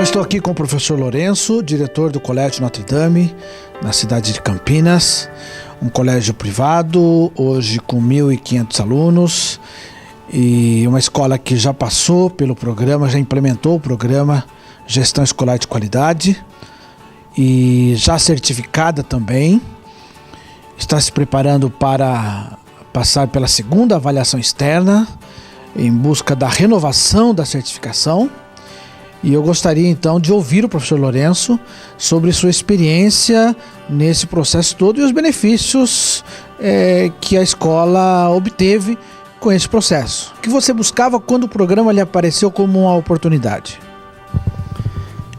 Eu estou aqui com o professor Lourenço, diretor do Colégio Notre Dame, na cidade de Campinas, um colégio privado, hoje com 1.500 alunos, e uma escola que já passou pelo programa, já implementou o programa Gestão Escolar de Qualidade, e já certificada também, está se preparando para passar pela segunda avaliação externa, em busca da renovação da certificação. E eu gostaria então de ouvir o professor Lourenço sobre sua experiência nesse processo todo e os benefícios que a escola obteve com esse processo. O que você buscava quando o programa lhe apareceu como uma oportunidade?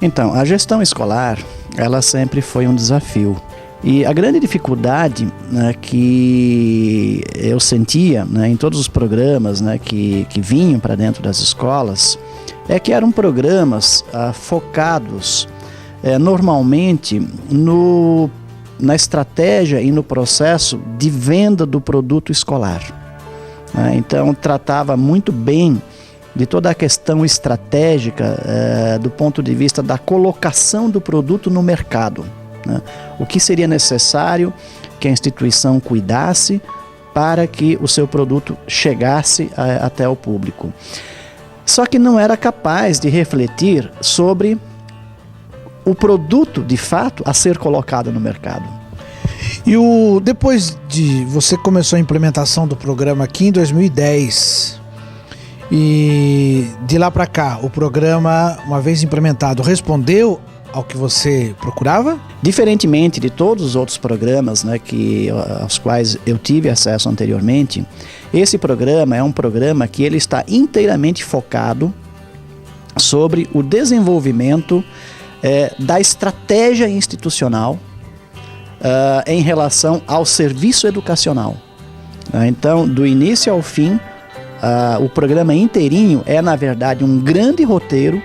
Então, a gestão escolar, ela sempre foi um desafio. E a grande dificuldade, né, que eu sentia, né, em todos os programas, né, que vinham para dentro das escolas, é que eram programas focados normalmente na estratégia e no processo de venda do produto escolar. Né? Então, tratava muito bem de toda a questão estratégica do ponto de vista da colocação do produto no mercado. Né? O que seria necessário que a instituição cuidasse para que o seu produto chegasse até o público. Só que não era capaz de refletir sobre o produto, de fato, a ser colocado no mercado. E depois de você começou a implementação do programa aqui em 2010, e de lá para cá, o programa, uma vez implementado, respondeu ao que você procurava? Diferentemente de todos os outros programas, né, aos quais eu tive acesso anteriormente, esse programa é um programa que ele está inteiramente focado sobre o desenvolvimento da estratégia institucional em relação ao serviço educacional. Então, do início ao fim, o programa inteirinho é, na verdade, um grande roteiro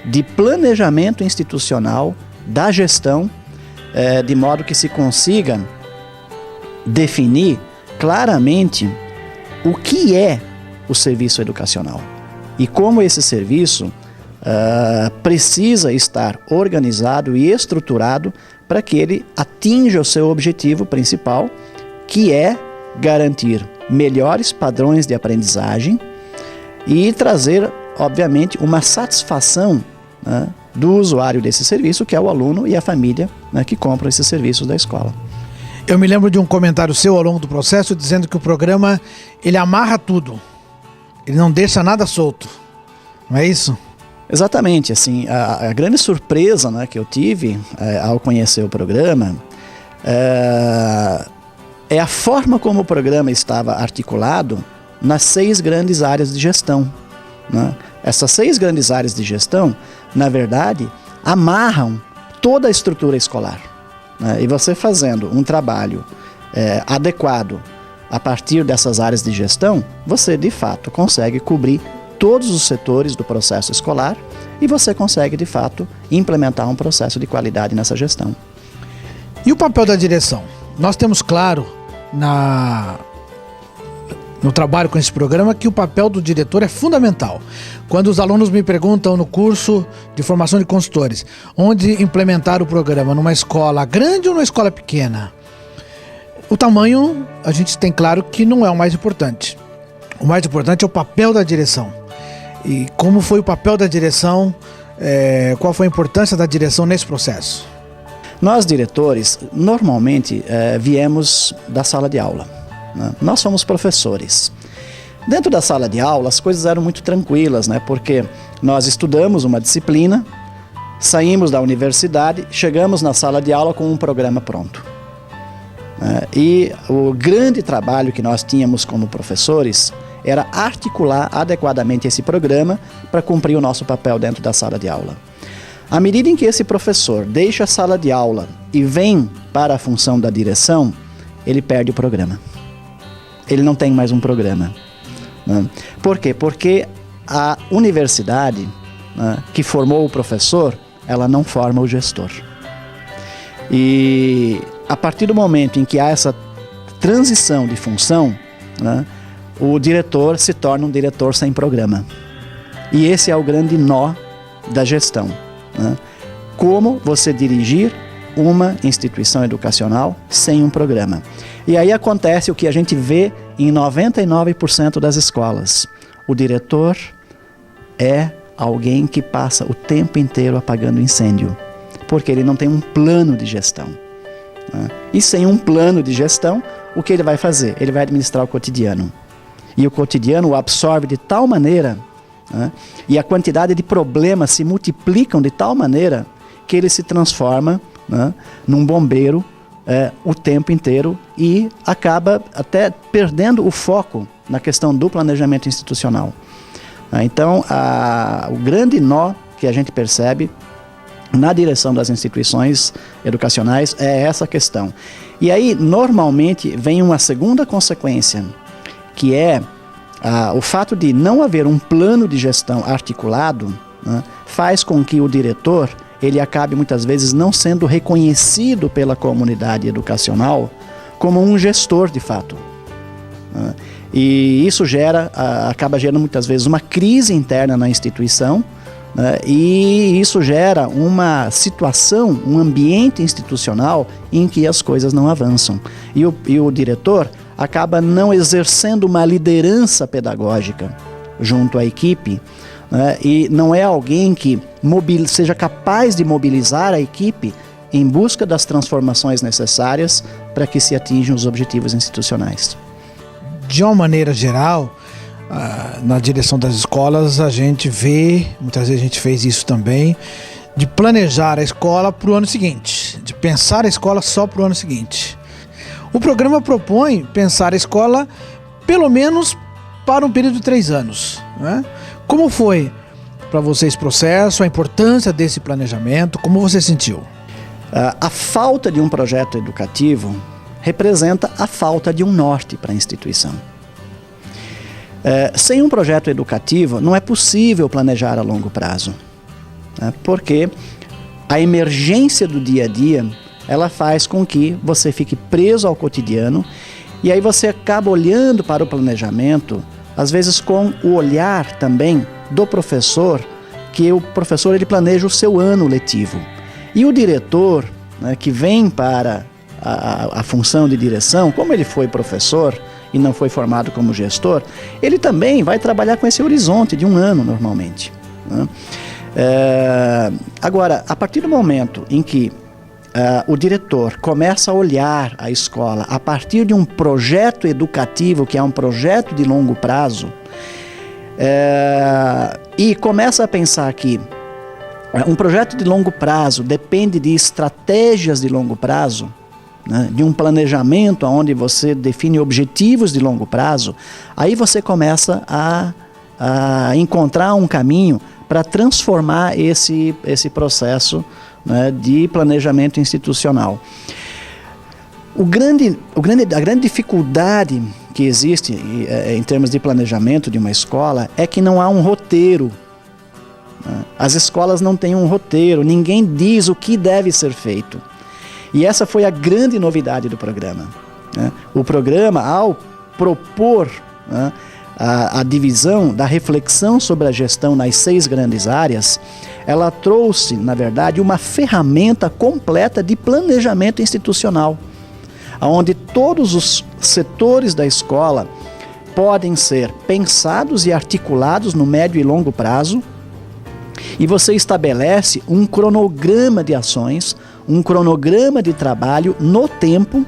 de planejamento institucional da gestão, de modo que se consiga definir claramente o que é o serviço educacional e como esse serviço precisa estar organizado e estruturado para que ele atinja o seu objetivo principal, que é garantir melhores padrões de aprendizagem e trazer, obviamente, uma satisfação, né, do usuário desse serviço, que é o aluno e a família, né, que compram esses serviços da escola. Eu me lembro de um comentário seu ao longo do processo dizendo que o programa, ele amarra tudo, ele não deixa nada solto, não é isso? Exatamente, assim, a grande surpresa, né, que eu tive ao conhecer o programa é a forma como o programa estava articulado nas 6 grandes áreas de gestão. Né? Essas 6 grandes áreas de gestão, na verdade, amarram toda a estrutura escolar. Né? E você fazendo um trabalho adequado a partir dessas áreas de gestão, você de fato consegue cobrir todos os setores do processo escolar e você consegue de fato implementar um processo de qualidade nessa gestão. E o papel da direção? Nós temos claro no trabalho com esse programa que o papel do diretor é fundamental. Quando os alunos me perguntam no curso de formação de consultores onde implementar o programa, numa escola grande ou numa escola pequena, o tamanho a gente tem claro que não é o mais importante. O mais importante é o papel da direção. E como foi o papel da direção, qual foi a importância da direção nesse processo? Nós, diretores, normalmente viemos da sala de aula. Né? Nós somos professores. Dentro da sala de aula, as coisas eram muito tranquilas, né? Porque nós estudamos uma disciplina, saímos da universidade, chegamos na sala de aula com um programa pronto. E o grande trabalho que nós tínhamos como professores era articular adequadamente esse programa para cumprir o nosso papel dentro da sala de aula. À medida em que esse professor deixa a sala de aula e vem para a função da direção, ele perde o programa. Ele não tem mais um programa. Né? Por quê? Porque a universidade, né, que formou o professor, ela não forma o gestor. E a partir do momento em que há essa transição de função, né, o diretor se torna um diretor sem programa. E esse é o grande nó da gestão. né, como você dirigir uma instituição educacional sem um programa. E aí acontece o que a gente vê em 99% das escolas. O diretor é alguém que passa o tempo inteiro apagando incêndio, porque ele não tem um plano de gestão. E sem um plano de gestão, o que ele vai fazer? Ele vai administrar o cotidiano. E o cotidiano o absorve de tal maneira, e a quantidade de problemas se multiplicam de tal maneira, que ele se transforma num bombeiro o tempo inteiro e acaba até perdendo o foco na questão do planejamento institucional. Então, o grande nó que a gente percebe na direção das instituições educacionais é essa questão. E aí, normalmente, vem uma segunda consequência, que é o fato de não haver um plano de gestão articulado, faz com que o diretor ele acabe muitas vezes não sendo reconhecido pela comunidade educacional como um gestor de fato. E isso acaba gerando muitas vezes uma crise interna na instituição, e isso gera uma situação, um ambiente institucional em que as coisas não avançam. E o diretor acaba não exercendo uma liderança pedagógica junto à equipe, e não é alguém que seja capaz de mobilizar a equipe em busca das transformações necessárias para que se atinjam os objetivos institucionais. De uma maneira geral, na direção das escolas, a gente vê, muitas vezes a gente fez isso também, de planejar a escola para o ano seguinte, de pensar a escola só para o ano seguinte. O programa propõe pensar a escola pelo menos para um período de 3 anos. Como foi para você esse processo, a importância desse planejamento, como você sentiu? A falta de um projeto educativo representa a falta de um norte para a instituição. Sem um projeto educativo, não é possível planejar a longo prazo, porque a emergência do dia a dia, ela faz com que você fique preso ao cotidiano, e aí você acaba olhando para o planejamento, às vezes com o olhar também do professor, que o professor ele planeja o seu ano letivo. E o diretor, que vem para a função de direção, como ele foi professor e não foi formado como gestor, ele também vai trabalhar com esse horizonte de 1 ano normalmente. Agora, a partir do momento em que o diretor começa a olhar a escola a partir de um projeto educativo, que é um projeto de longo prazo, e começa a pensar que um projeto de longo prazo depende de estratégias de longo prazo, de um planejamento onde você define objetivos de longo prazo, aí você começa a encontrar um caminho para transformar esse processo de planejamento institucional. A grande dificuldade que existe em termos de planejamento de uma escola é que não há um roteiro. As escolas não têm um roteiro, ninguém diz o que deve ser feito. E essa foi a grande novidade do programa. O programa, ao propor a divisão da reflexão sobre a gestão nas 6 grandes áreas, ela trouxe, na verdade, uma ferramenta completa de planejamento institucional, onde todos os setores da escola podem ser pensados e articulados no médio e longo prazo, e você estabelece um cronograma de ações, um cronograma de trabalho no tempo,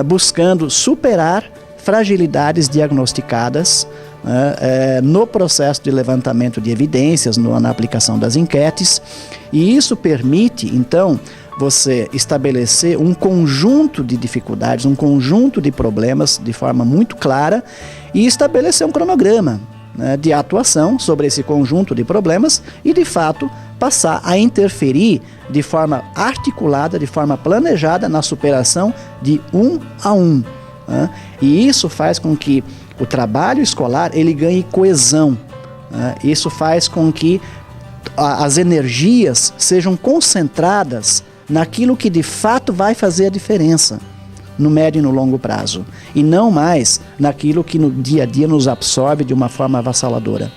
buscando superar fragilidades diagnosticadas no processo de levantamento de evidências, na aplicação das enquetes, e isso permite, então, você estabelecer um conjunto de dificuldades, um conjunto de problemas de forma muito clara e estabelecer um cronograma de atuação sobre esse conjunto de problemas e, de fato, passar a interferir de forma articulada, de forma planejada na superação de 1 a 1. E isso faz com que o trabalho escolar ele ganhe coesão. Isso faz com que as energias sejam concentradas naquilo que de fato vai fazer a diferença no médio e no longo prazo, e não mais naquilo que no dia a dia nos absorve de uma forma avassaladora.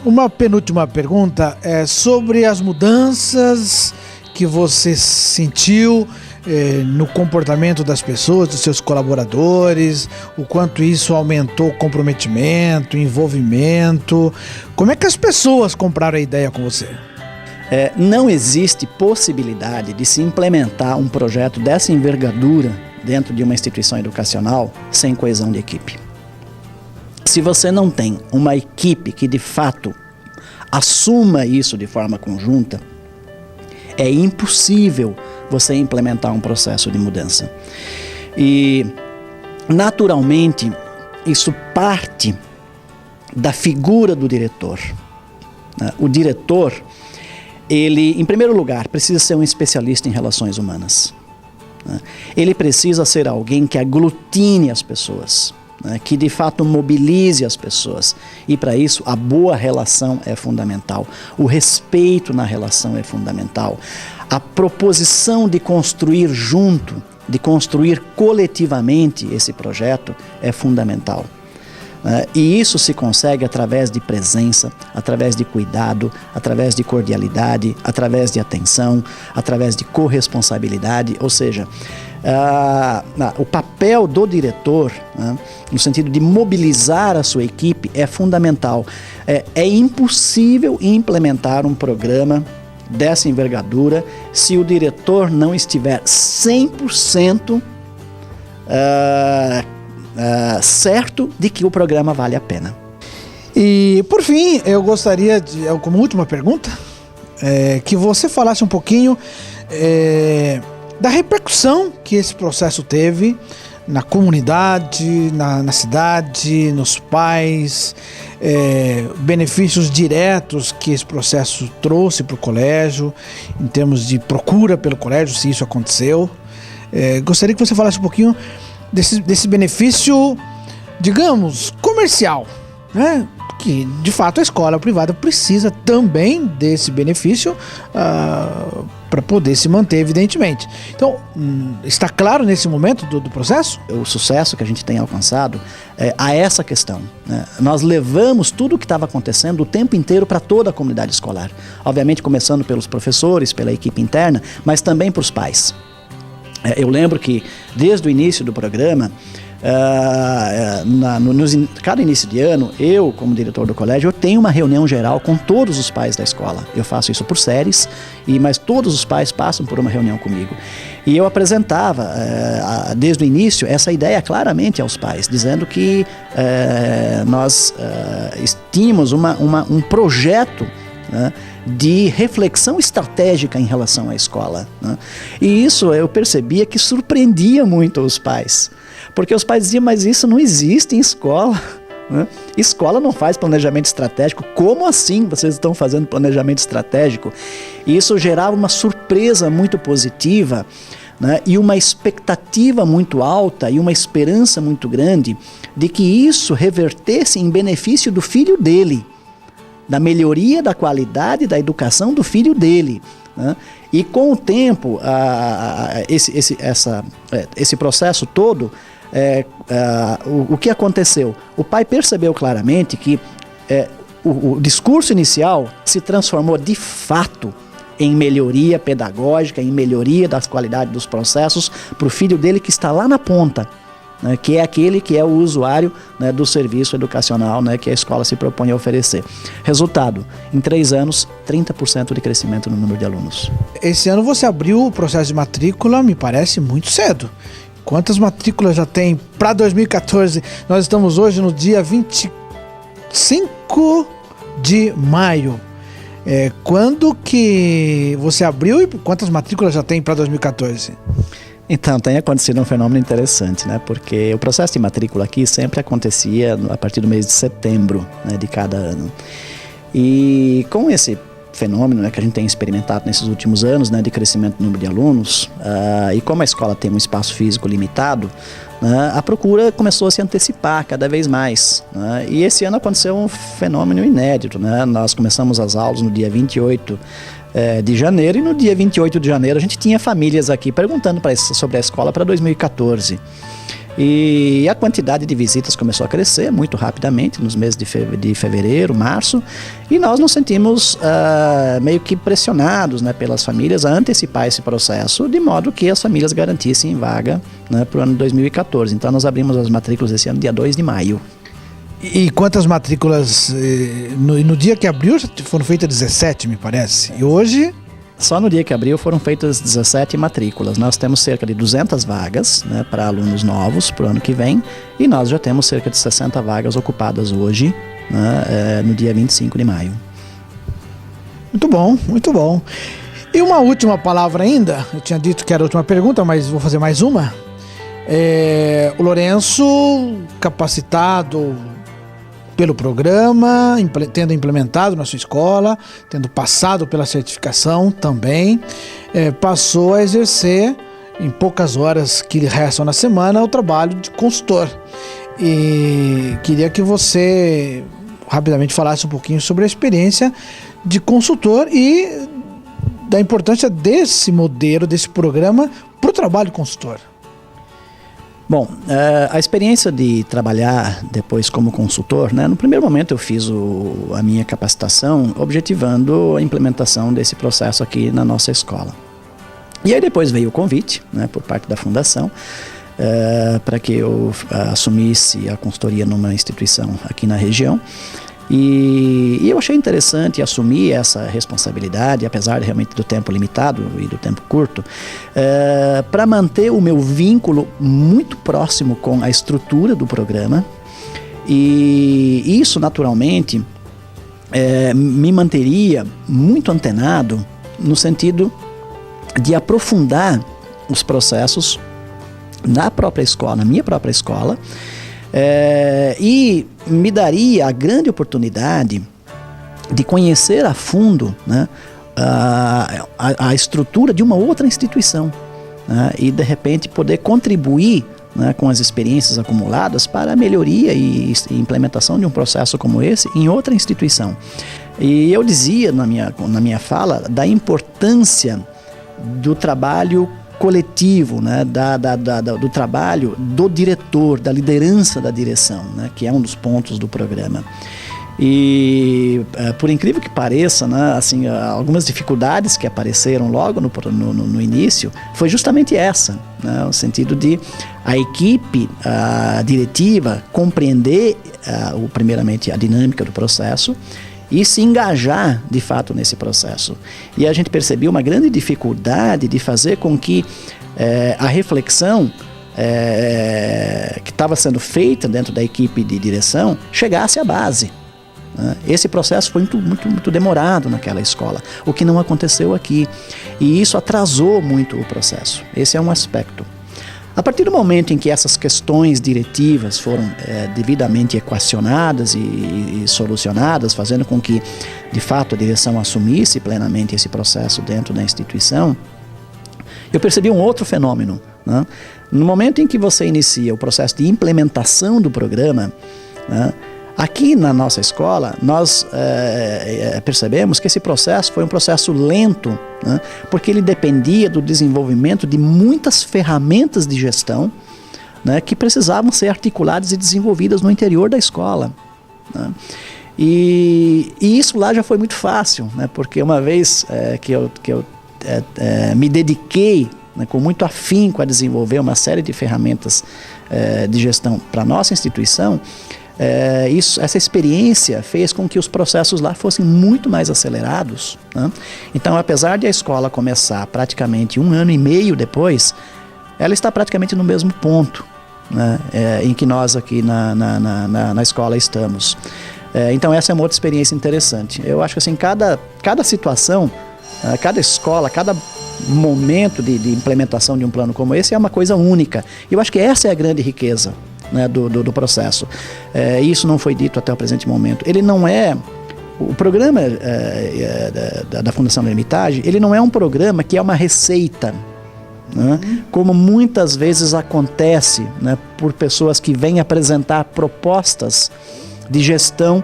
Uma penúltima pergunta é sobre as mudanças que você sentiu no comportamento das pessoas, dos seus colaboradores, o quanto isso aumentou o comprometimento, envolvimento. Como é que as pessoas compraram a ideia com você? Não existe possibilidade de se implementar um projeto dessa envergadura dentro de uma instituição educacional sem coesão de equipe. Se você não tem uma equipe que de fato assuma isso de forma conjunta, é impossível você implementar um processo de mudança. E, naturalmente, isso parte da figura do diretor. O diretor, ele, em primeiro lugar, precisa ser um especialista em relações humanas. Ele precisa ser alguém que aglutine as pessoas, que de fato mobilize as pessoas. E para isso a boa relação é fundamental, o respeito na relação é fundamental, a proposição de construir junto, de construir coletivamente esse projeto é fundamental. E isso se consegue através de presença, através de cuidado, através de cordialidade, através de atenção, através de corresponsabilidade, ou seja, o papel do diretor, no sentido de mobilizar a sua equipe, é fundamental. É impossível implementar um programa dessa envergadura se o diretor não estiver 100% certo de que o programa vale a pena. E, por fim, eu gostaria de, como última pergunta, que você falasse um pouquinho da repercussão que esse processo teve na comunidade, na cidade, nos pais, benefícios diretos que esse processo trouxe para o colégio, em termos de procura pelo colégio, se isso aconteceu. Gostaria que você falasse um pouquinho desse benefício, digamos, comercial, né? Que de fato a escola privada precisa também desse benefício para poder se manter, evidentemente. Então, está claro nesse momento do processo? O sucesso que a gente tem alcançado a essa questão, né? Nós levamos tudo o que estava acontecendo o tempo inteiro para toda a comunidade escolar. Obviamente começando pelos professores, pela equipe interna, mas também para os pais. Eu lembro que desde o início do programa, cada início de ano, eu, como diretor do colégio, eu tenho uma reunião geral com todos os pais da escola. Eu faço isso por séries, mas todos os pais passam por uma reunião comigo. E eu apresentava, desde o início, essa ideia claramente aos pais, dizendo que nós tínhamos um projeto, né, de reflexão estratégica em relação à escola, né? E isso eu percebia que surpreendia muito os pais, porque os pais diziam, mas isso não existe em escola, né? Escola não faz planejamento estratégico. Como assim vocês estão fazendo planejamento estratégico? E isso gerava uma surpresa muito positiva, né? E uma expectativa muito alta e uma esperança muito grande de que isso revertesse em benefício do filho dele, da melhoria da qualidade da educação do filho dele, né? E com o tempo, esse processo todo, o que aconteceu? O pai percebeu claramente que o discurso inicial se transformou de fato em melhoria pedagógica, em melhoria das qualidades dos processos para o filho dele que está lá na ponta, né, que é aquele que é o usuário, né, do serviço educacional, né, que a escola se propõe a oferecer. Resultado, em 3 anos, 30% de crescimento no número de alunos. Esse ano você abriu o processo de matrícula, me parece muito cedo. Quantas matrículas já tem para 2014? Nós estamos hoje no dia 25 de maio. Quando que você abriu e quantas matrículas já tem para 2014? Então, tem acontecido um fenômeno interessante, né? Porque o processo de matrícula aqui sempre acontecia a partir do mês de setembro, né, de cada ano. E com esse fenômeno, né, que a gente tem experimentado nesses últimos anos, né, de crescimento do número de alunos, e como a escola tem um espaço físico limitado, né, a procura começou a se antecipar cada vez mais, né? E esse ano aconteceu um fenômeno inédito, né? Nós começamos as aulas no dia 28 de janeiro, e no dia 28 de janeiro a gente tinha famílias aqui perguntando sobre a escola para 2014. E a quantidade de visitas começou a crescer muito rapidamente nos meses de fevereiro, março, e nós nos sentimos meio que pressionados, né, pelas famílias a antecipar esse processo, de modo que as famílias garantissem vaga, né, para o ano de 2014. Então nós abrimos as matrículas esse ano, dia 2 de maio. E quantas matrículas? No dia que abriu foram feitas 17, me parece. E hoje? Só no dia que abriu foram feitas 17 matrículas. Nós temos cerca de 200 vagas, né, para alunos novos para o ano que vem, e nós já temos cerca de 60 vagas ocupadas hoje, né, no dia 25 de maio. Muito bom, muito bom. E uma última palavra ainda, eu tinha dito que era a última pergunta, mas vou fazer mais uma. O Lourenço, capacitado pelo programa, tendo implementado na sua escola, tendo passado pela certificação também, passou a exercer, em poucas horas que lhe restam na semana, o trabalho de consultor. E queria que você rapidamente falasse um pouquinho sobre a experiência de consultor e da importância desse modelo, desse programa para o trabalho de consultor. Bom, a experiência de trabalhar depois como consultor, né, no primeiro momento eu fiz a minha capacitação objetivando a implementação desse processo aqui na nossa escola. E aí depois veio o convite, né, por parte da fundação, para que eu assumisse a consultoria numa instituição aqui na região. E eu achei interessante assumir essa responsabilidade, apesar realmente do tempo limitado e do tempo curto, para manter o meu vínculo muito próximo com a estrutura do programa, e isso naturalmente me manteria muito antenado no sentido de aprofundar os processos na própria escola, na minha própria escola, e me daria a grande oportunidade de conhecer a fundo, né, a estrutura de uma outra instituição, né, e de repente poder contribuir, né, com as experiências acumuladas para a melhoria e implementação de um processo como esse em outra instituição. E eu dizia na minha fala da importância do trabalho coletivo, né, do trabalho do diretor, da liderança da direção, né, que é um dos pontos do programa. E por incrível que pareça, né, assim, algumas dificuldades que apareceram logo no início foi justamente essa, né, o sentido de a equipe diretiva compreender primeiramente a dinâmica do processo e se engajar de fato nesse processo. E a gente percebeu uma grande dificuldade de fazer com que a reflexão que estava sendo feita dentro da equipe de direção chegasse à base. Esse processo foi muito demorado naquela escola, o que não aconteceu aqui. E isso atrasou muito o processo. Esse é um aspecto. A partir do momento em que essas questões diretivas foram devidamente equacionadas e solucionadas, fazendo com que, de fato, a direção assumisse plenamente esse processo dentro da instituição, eu percebi um outro fenômeno, né? No momento em que você inicia o processo de implementação do programa, né, aqui na nossa escola, nós percebemos que esse processo foi um processo lento, né, porque ele dependia do desenvolvimento de muitas ferramentas de gestão, né, que precisavam ser articuladas e desenvolvidas no interior da escola, né. E isso lá já foi muito fácil, né, porque uma vez que eu me dediquei, né, com muito afinco a desenvolver uma série de ferramentas de gestão para a nossa instituição, essa experiência fez com que os processos lá fossem muito mais acelerados, né? Então, apesar de a escola começar praticamente 1 ano e meio depois, ela está praticamente no mesmo ponto, né, em que nós aqui na escola estamos. Então, essa é uma outra experiência interessante. Eu acho que assim, cada situação, cada escola, cada momento de implementação de um plano como esse é uma coisa única. E eu acho que essa é a grande riqueza, né, do processo. Isso não foi dito até o presente momento. Ele não é... O programa da Fundação Hermitage, ele não é um programa que é uma receita, né, como muitas vezes acontece, né, por pessoas que vêm apresentar propostas de gestão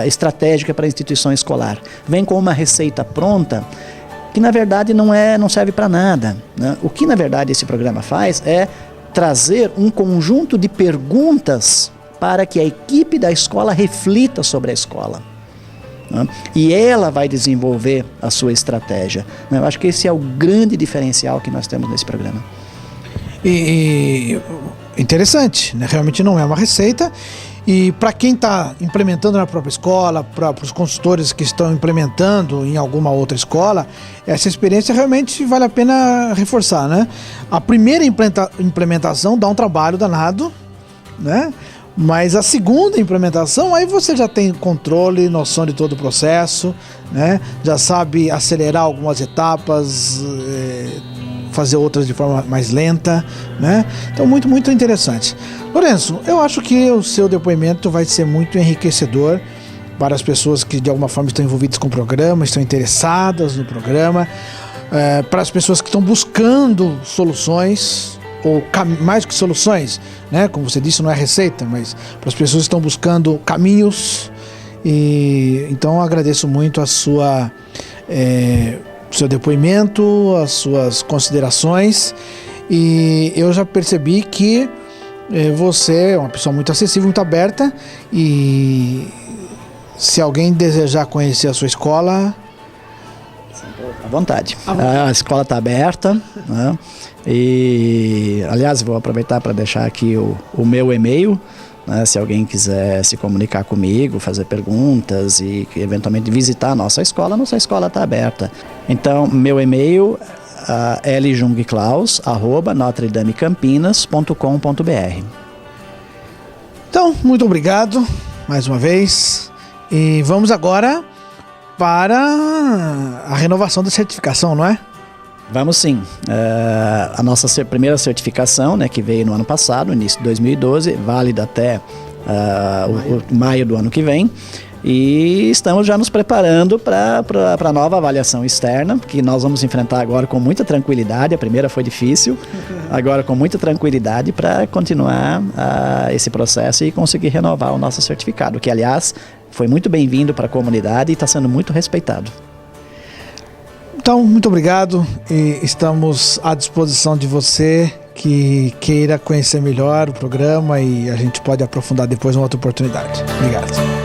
estratégica para a instituição escolar. Vem com uma receita pronta que, na verdade, não serve para nada, né? O que, na verdade, esse programa faz é trazer um conjunto de perguntas para que a equipe da escola reflita sobre a escola. E ela vai desenvolver a sua estratégia. Eu acho que esse é o grande diferencial que nós temos nesse programa. E interessante, né? Realmente não é uma receita. E para quem está implementando na própria escola, para os consultores que estão implementando em alguma outra escola, essa experiência realmente vale a pena reforçar, né? A primeira implementação dá um trabalho danado, né? Mas a segunda implementação, aí você já tem controle, noção de todo o processo, né? Já sabe acelerar algumas etapas, fazer outras de forma mais lenta, né? Então, muito, muito interessante. Lourenço, eu acho que o seu depoimento vai ser muito enriquecedor para as pessoas que de alguma forma estão envolvidas com o programa, estão interessadas no programa, para as pessoas que estão buscando soluções, ou mais que soluções, né? Como você disse, não é receita, mas para as pessoas que estão buscando caminhos. E então eu agradeço muito a sua seu depoimento, as suas considerações, e eu já percebi que você é uma pessoa muito acessível, muito aberta, e se alguém desejar conhecer a sua escola, à vontade. A escola está aberta, né? E, aliás, vou aproveitar para deixar aqui o meu e-mail, né? Se alguém quiser se comunicar comigo, fazer perguntas e eventualmente visitar a nossa escola está aberta. Então, meu e-mail é ljungclaus@notredamecampinas.com.br. Então, muito obrigado mais uma vez, e vamos agora para a renovação da certificação, não é? Vamos sim. A nossa primeira certificação, né, que veio no ano passado, início de 2012, válida até maio do ano que vem. E estamos já nos preparando para a nova avaliação externa, que nós vamos enfrentar agora com muita tranquilidade. A primeira foi difícil, agora com muita tranquilidade para continuar esse processo e conseguir renovar o nosso certificado, que, aliás, foi muito bem-vindo para a comunidade e está sendo muito respeitado. Então, muito obrigado, e estamos à disposição de você que queira conhecer melhor o programa, e a gente pode aprofundar depois em outra oportunidade. Obrigado.